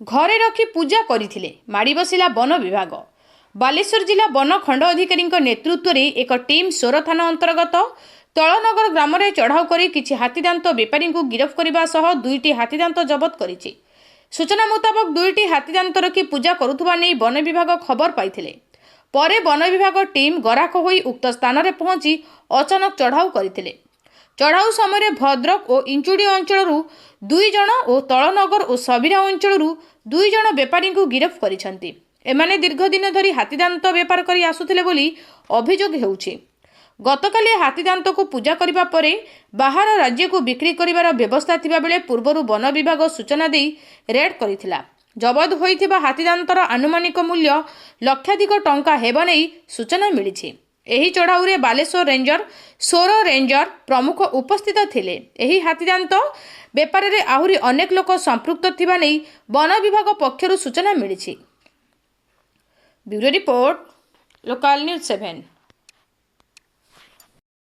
घरे रखी पूजा करथिले माड़ी बसिला वन विभाग। बालेश्वर जिला वन खंड अधिकारी नेतृत्व में एक टीम सोर थाना अंतर्गत तलनगर ग्राम में चढ़ाऊ कर किछि हाथीदांत बेपारी को गिरफ्त करने सह 2टी हाथीदांत जबत करिछि। सूचना मुताबक 2टी हाथीदांत रखी पूजा करुथुबा नै वन विभाग खबर पाइथिले। परे वन विभाग टीम गराख होई उक्त स्थान में पहुंची अचानक चढ़ाऊ करथिले। चढ़ाऊ समय भद्रक और इंचुड़ी अंचल 2 जण और तलनगर और सबिरा अंचल 2 जण बेपारी को गिरफ्त करिसेंति। एमाने दीर्घ दिन धरी हाथीदांत बेपार करी आसुथिले बोली अभियोग हेउछि। गतकाली हाथीदांत को पूजा करिबा परे बाहर राज्य को बिक्री करिबार व्यवस्था थिबा बेले पूर्वरु वन विभाग सूचना देई रेड करिथिला। जबत होइथिबा हाथीदांतर आनुमानिक मूल्य लक्षाधिक टंका हेबा नै सूचना मिलिछि। एही चढ़ाऊरे बालेश्वर रेंजर, सोर रेंजर प्रमुख उपस्थित थिले। एही हाथीदांत बेपार रे आहुरी अनेक लोक संपृक्त थिबा नै वन विभाग पक्षरु सूचना मिलिछि। Bureau report, local news 7।